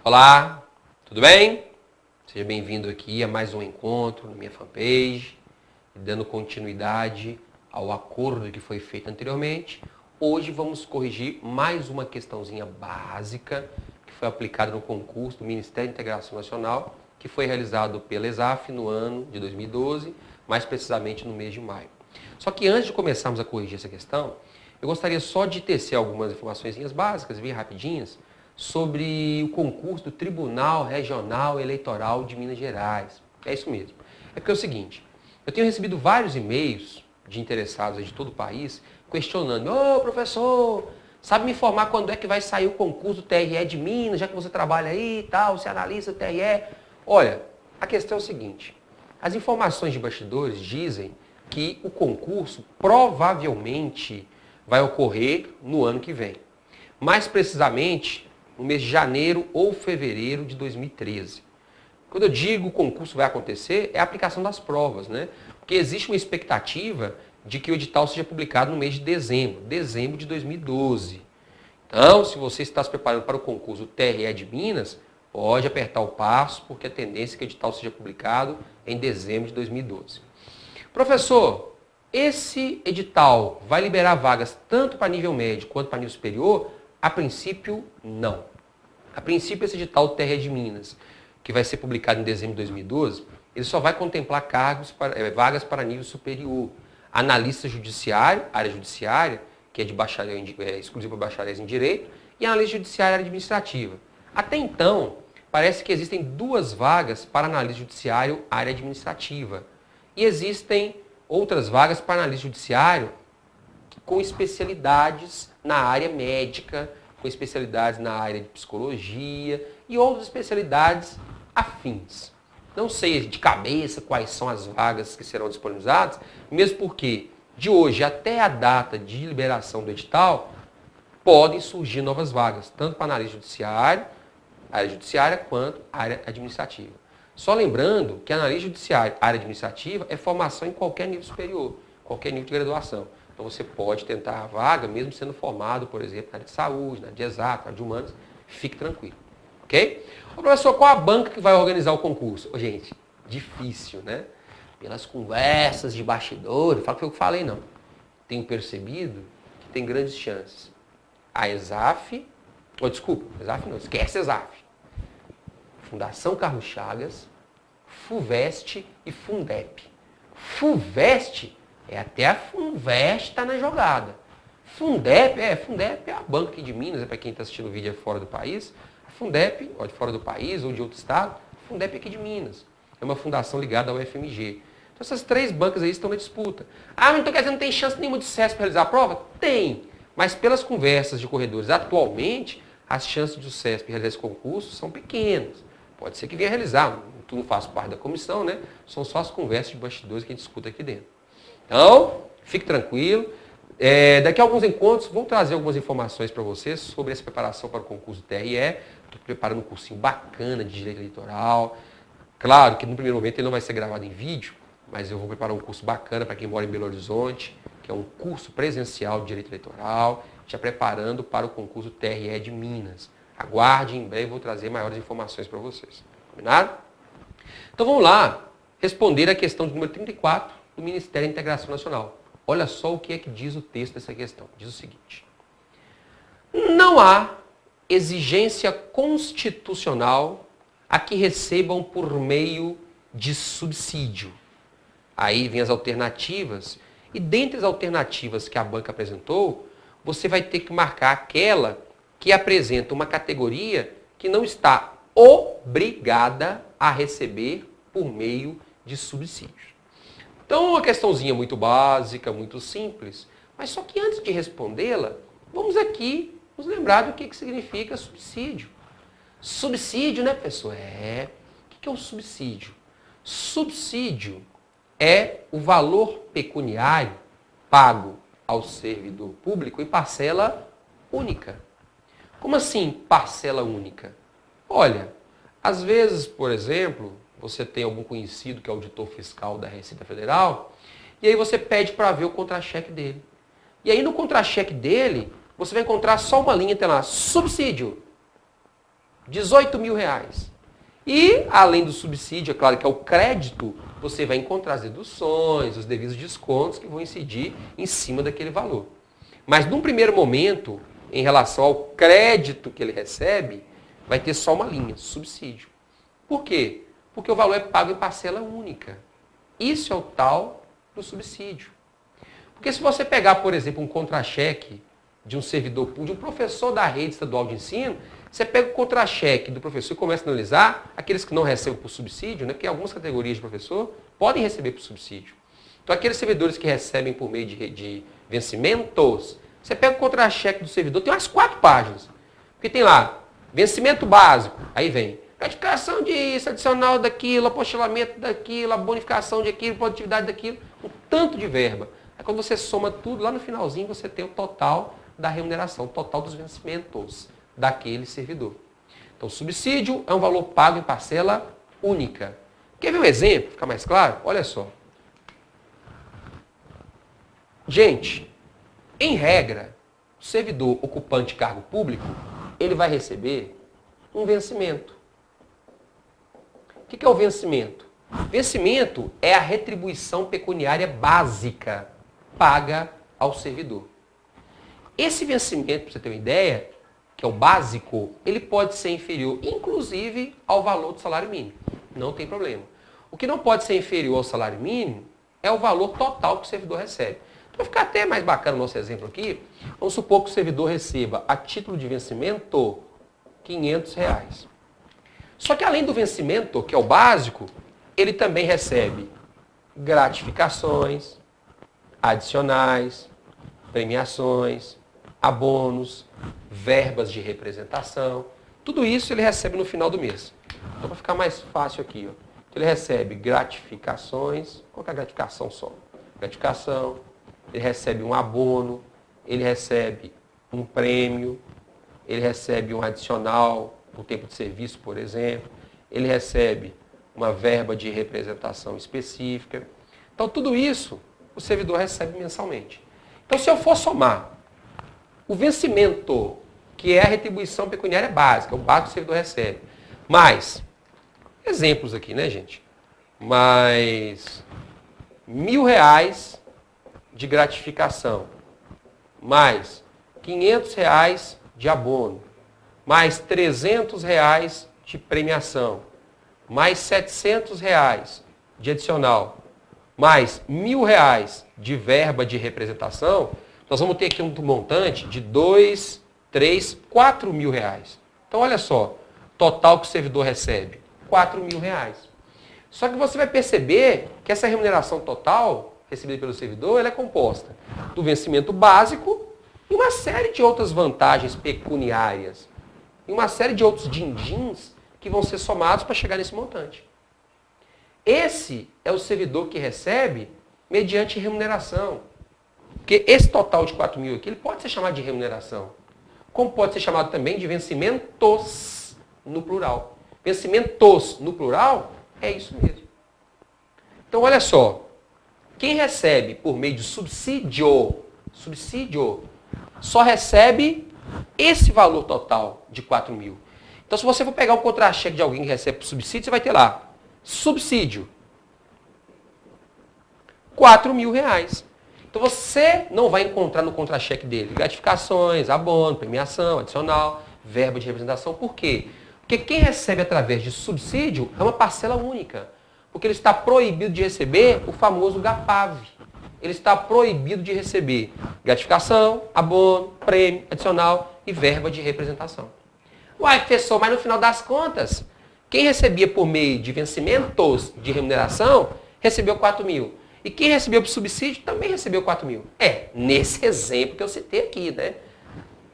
Olá, tudo bem? Seja bem-vindo aqui a mais um encontro na minha fanpage, dando continuidade ao acordo que foi feito anteriormente. Hoje vamos corrigir mais uma questãozinha básica que foi aplicada no concurso do Ministério da Integração Nacional, que foi realizado pela ESAF no ano de 2012, mais precisamente no mês de maio. Só que antes de começarmos a corrigir essa questão, eu gostaria só de tecer algumas informações básicas, bem rapidinhas, sobre o concurso do Tribunal Regional Eleitoral de Minas Gerais. É isso mesmo. É porque é o seguinte, eu tenho recebido vários e-mails de interessados de todo o país questionando: ô professor, sabe me informar quando é que vai sair o concurso do TRE de Minas, já que você trabalha aí e tal, você analisa o TRE? Olha, a questão é o seguinte, as informações de bastidores dizem que o concurso provavelmente vai ocorrer no ano que vem. Mais precisamente, no mês de janeiro ou fevereiro de 2013. Quando eu digo o concurso vai acontecer, é a aplicação das provas, né? Porque existe uma expectativa de que o edital seja publicado no mês de dezembro de 2012. Então, se você está se preparando para o concurso TRE de Minas, pode apertar o passo, porque a tendência é que o edital seja publicado em dezembro de 2012. Professor, esse edital vai liberar vagas tanto para nível médio quanto para nível superior? A princípio, não. A princípio, esse edital do TRE de Minas, que vai ser publicado em dezembro de 2012, ele só vai contemplar vagas para nível superior. Analista judiciário, área judiciária, que é de bacharel, exclusivo para bacharéis em direito, e analista judiciário, área administrativa. Até então, parece que existem 2 vagas para analista judiciário, área administrativa. E existem outras vagas para analista judiciário com especialidades na área médica, com especialidades na área de psicologia e outras especialidades afins. Não sei de cabeça quais são as vagas que serão disponibilizadas, mesmo porque de hoje até a data de liberação do edital, podem surgir novas vagas, tanto para analista judiciário, área judiciária, quanto área administrativa. Só lembrando que analista judiciário, área administrativa, é formação em qualquer nível superior, qualquer nível de graduação. Então você pode tentar a vaga, mesmo sendo formado, por exemplo, na área de saúde, na área de exato, na área de humanos, fique tranquilo. Ok? Ô, professor, qual a banca que vai organizar o concurso? Ô, gente, difícil, né? Pelas conversas de bastidores, não falo que foi o que falei, não. Tenho percebido que tem grandes chances. A ESAF, ESAF não, esquece ESAF. Fundação Carlos Chagas, FUVEST e Fundep. FUVEST é até a Funvest está na jogada. Fundep é a banca aqui de Minas, é para quem está assistindo o vídeo fora do país. A Fundep, ou de fora do país, ou de outro estado, a Fundep é aqui de Minas. É uma fundação ligada ao UFMG. Então essas 3 bancas aí estão na disputa. Ah, então quer dizer, não tem chance nenhuma de sucesso para realizar a prova? Tem. Mas pelas conversas de corredores atualmente, as chances de sucesso para realizar esse concurso são pequenas. Pode ser que venha realizar, tu não faz parte da comissão, né? São só as conversas de bastidores que a gente escuta aqui dentro. Então, fique tranquilo. Daqui a alguns encontros, vou trazer algumas informações para vocês sobre essa preparação para o concurso do TRE. Estou preparando um cursinho bacana de Direito Eleitoral. Claro que no primeiro momento ele não vai ser gravado em vídeo, mas eu vou preparar um curso bacana para quem mora em Belo Horizonte, que é um curso presencial de Direito Eleitoral, já preparando para o concurso TRE de Minas. Aguarde, em breve vou trazer maiores informações para vocês. Combinado? Então vamos lá responder a questão de número 34 do Ministério da Integração Nacional. Olha só o que é que diz o texto dessa questão. Diz o seguinte: não há exigência constitucional a que recebam por meio de subsídio. Aí vem as alternativas, e dentre as alternativas que a banca apresentou, você vai ter que marcar aquela que apresenta uma categoria que não está obrigada a receber por meio de subsídios. Então, uma questãozinha muito básica, muito simples, mas só que antes de respondê-la, vamos aqui nos lembrar do que significa subsídio. Subsídio, né, pessoal? O que é o subsídio? Subsídio é o valor pecuniário pago ao servidor público em parcela única. Como assim parcela única? Olha, às vezes, por exemplo, você tem algum conhecido que é auditor fiscal da Receita Federal, e aí você pede para ver o contra-cheque dele. E aí no contra-cheque dele, você vai encontrar só uma linha, tem lá, subsídio, 18 mil reais. E, além do subsídio, é claro que é o crédito, você vai encontrar as deduções, os devidos descontos que vão incidir em cima daquele valor. Mas, num primeiro momento, em relação ao crédito que ele recebe, vai ter só uma linha, subsídio. Por quê? Porque o valor é pago em parcela única. Isso é o tal do subsídio. Porque se você pegar, por exemplo, um contra-cheque de um servidor público, de um professor da rede estadual de ensino, você pega o contra-cheque do professor e começa a analisar aqueles que não recebem por subsídio, né? Porque algumas categorias de professor podem receber por subsídio. Então, aqueles servidores que recebem por meio de vencimentos, você pega o contra-cheque do servidor, tem umas 4 páginas. Porque tem lá, vencimento básico, aí vem gratificação disso, adicional daquilo, apostilamento daquilo, a bonificação de aquilo, produtividade daquilo, um tanto de verba. Aí quando você soma tudo, lá no finalzinho você tem o total da remuneração, o total dos vencimentos daquele servidor. Então, o subsídio é um valor pago em parcela única. Quer ver um exemplo, ficar mais claro? Olha só. Gente, em regra, o servidor ocupante de cargo público, ele vai receber um vencimento. O que é o vencimento? Vencimento é a retribuição pecuniária básica paga ao servidor. Esse vencimento, para você ter uma ideia, que é o básico, ele pode ser inferior, inclusive, ao valor do salário mínimo. Não tem problema. O que não pode ser inferior ao salário mínimo é o valor total que o servidor recebe. Então, vai ficar até mais bacana o nosso exemplo aqui. Vamos supor que o servidor receba, a título de vencimento, R$500. Só que além do vencimento, que é o básico, ele também recebe gratificações, adicionais, premiações, abonos, verbas de representação. Tudo isso ele recebe no final do mês. Então, para ficar mais fácil aqui, ó, ele recebe gratificações. Qual que é a gratificação só? Gratificação, ele recebe um abono, ele recebe um prêmio, ele recebe um adicional por tempo de serviço, por exemplo, ele recebe uma verba de representação específica. Então, tudo isso o servidor recebe mensalmente. Então, se eu for somar o vencimento, que é a retribuição pecuniária básica, o básico que o servidor recebe, mais, exemplos aqui, né, gente? Mais R$1.000 de gratificação, mais R$500 de abono, mais R$300 de premiação, mais R$700 de adicional, mais R$1.000 de verba de representação, nós vamos ter aqui um montante de R$2.000, R$3.000, R$4.000. Então, olha só, total que o servidor recebe, R$4.000. Só que você vai perceber que essa remuneração total recebida pelo servidor, ela é composta do vencimento básico e uma série de outras vantagens pecuniárias. E uma série de outros din-dins que vão ser somados para chegar nesse montante. Esse é o servidor que recebe mediante remuneração. Porque esse total de 4 mil aqui, ele pode ser chamado de remuneração. Como pode ser chamado também de vencimentos no plural. Vencimentos no plural é isso mesmo. Então, olha só. Quem recebe por meio de subsídio, só recebe esse valor total de 4 mil. Então, se você for pegar um contra-cheque de alguém que recebe por subsídio, você vai ter lá, subsídio, R$4.000. Então, você não vai encontrar no contra-cheque dele gratificações, abono, premiação, adicional, verba de representação. Por quê? Porque quem recebe através de subsídio é uma parcela única. Porque ele está proibido de receber o famoso GAPAV. Ele está proibido de receber gratificação, abono, prêmio, adicional e verba de representação. Uai, professor, mas no final das contas, quem recebia por meio de vencimentos de remuneração, recebeu 4 mil. E quem recebeu por subsídio também recebeu 4 mil. Nesse exemplo que eu citei aqui, né?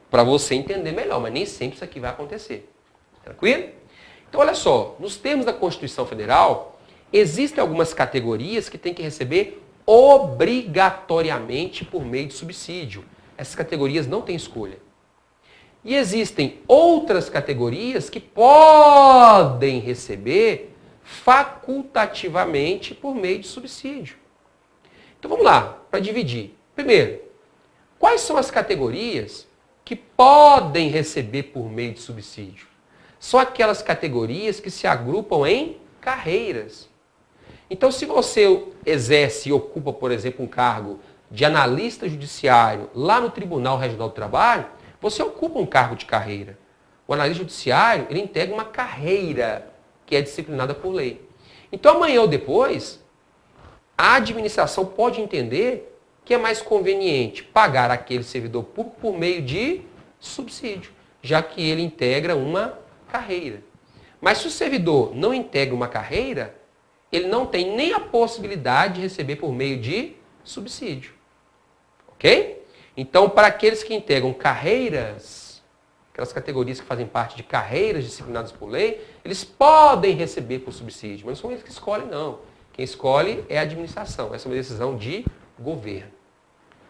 Para você entender melhor, mas nem sempre isso aqui vai acontecer. Tranquilo? Então, olha só, nos termos da Constituição Federal, existem algumas categorias que têm que receber obrigatoriamente por meio de subsídio. Essas categorias não têm escolha. E existem outras categorias que podem receber facultativamente por meio de subsídio. Então vamos lá, para dividir. Primeiro, quais são as categorias que podem receber por meio de subsídio? são aquelas categorias que se agrupam em carreiras. Então, se você exerce e ocupa, por exemplo, um cargo de analista judiciário lá no Tribunal Regional do Trabalho, você ocupa um cargo de carreira. O analista judiciário, ele integra uma carreira que é disciplinada por lei. Então, amanhã ou depois, a administração pode entender que é mais conveniente pagar aquele servidor público por meio de subsídio, já que ele integra uma carreira. Mas se o servidor não integra uma carreira, ele não tem nem a possibilidade de receber por meio de subsídio. Ok? Então, para aqueles que integram carreiras, aquelas categorias que fazem parte de carreiras disciplinadas por lei, eles podem receber por subsídio, mas não são eles que escolhem, não. Quem escolhe é a administração. Essa é uma decisão de governo.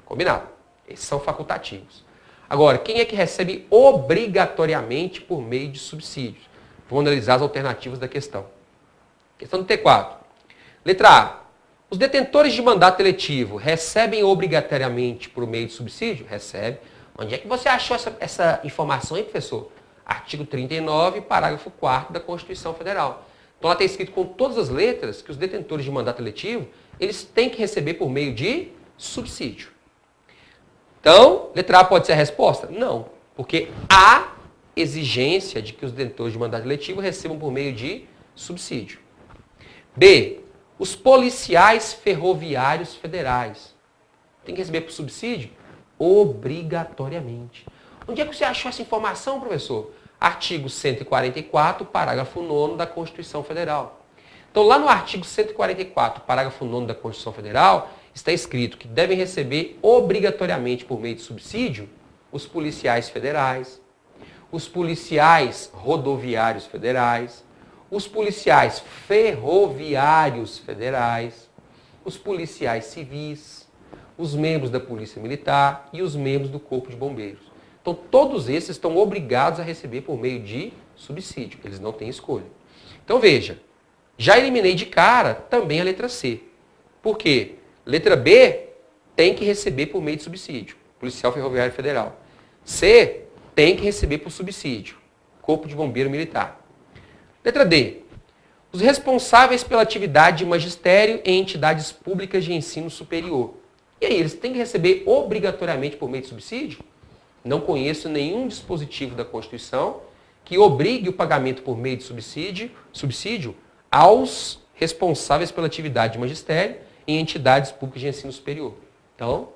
Combinado? Esses são facultativos. Agora, quem é que recebe obrigatoriamente por meio de subsídios? Vamos analisar as alternativas da questão. Questão do T4. Letra A. Os detentores de mandato eletivo recebem obrigatoriamente por meio de subsídio? Recebe. Onde é que você achou essa informação aí, professor? Artigo 39, parágrafo 4º da Constituição Federal. Então, lá está escrito com todas as letras que os detentores de mandato eletivo, eles têm que receber por meio de subsídio. Então, letra A pode ser a resposta? Não, porque há exigência de que os detentores de mandato eletivo recebam por meio de subsídio. B. Os policiais ferroviários federais têm que receber por subsídio? Obrigatoriamente. Onde é que você achou essa informação, professor? Artigo 144, parágrafo 9º da Constituição Federal. Então, lá no artigo 144, parágrafo 9º da Constituição Federal, está escrito que devem receber obrigatoriamente por meio de subsídio os policiais federais, os policiais rodoviários federais, os policiais ferroviários federais, os policiais civis, os membros da Polícia Militar e os membros do Corpo de Bombeiros. Então, todos esses estão obrigados a receber por meio de subsídio. Eles não têm escolha. Então, veja, já eliminei de cara também a letra C. Por quê? Letra B tem que receber por meio de subsídio. Policial Ferroviário Federal. C tem que receber por subsídio. Corpo de Bombeiro Militar. Letra D. Os responsáveis pela atividade de magistério em entidades públicas de ensino superior. E aí, eles têm que receber obrigatoriamente por meio de subsídio? Não conheço nenhum dispositivo da Constituição que obrigue o pagamento por meio de subsídio aos responsáveis pela atividade de magistério em entidades públicas de ensino superior. Então,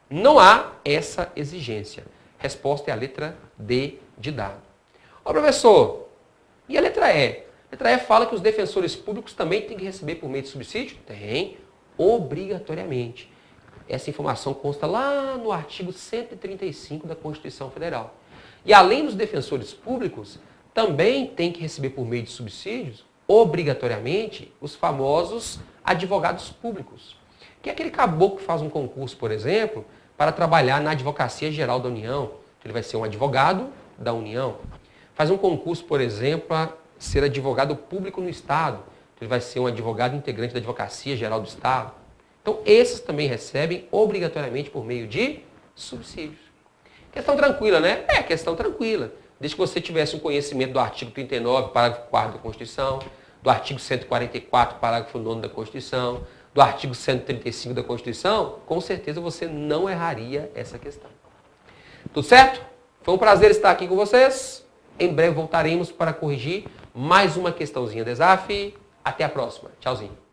não há essa exigência. Resposta é a letra D de dado. Ó, professor, e a letra E? A letra E fala que os defensores públicos também têm que receber por meio de subsídio? Tem, obrigatoriamente. Essa informação consta lá no artigo 135 da Constituição Federal. E além dos defensores públicos, também tem que receber por meio de subsídios, obrigatoriamente, os famosos advogados públicos. Que é aquele caboclo que faz um concurso, por exemplo, para trabalhar na Advocacia Geral da União. Ele vai ser um advogado da União. Faz um concurso, por exemplo, para ser advogado público no Estado. Ele vai ser um advogado integrante da Advocacia Geral do Estado. Então, esses também recebem obrigatoriamente por meio de subsídios. Questão tranquila, né? É, questão tranquila. Desde que você tivesse um conhecimento do artigo 39, parágrafo 4º da Constituição, do artigo 144, parágrafo 9º da Constituição, do artigo 135 da Constituição, com certeza você não erraria essa questão. Tudo certo? Foi um prazer estar aqui com vocês. Em breve voltaremos para corrigir mais uma questãozinha de desafio. Até a próxima. Tchauzinho.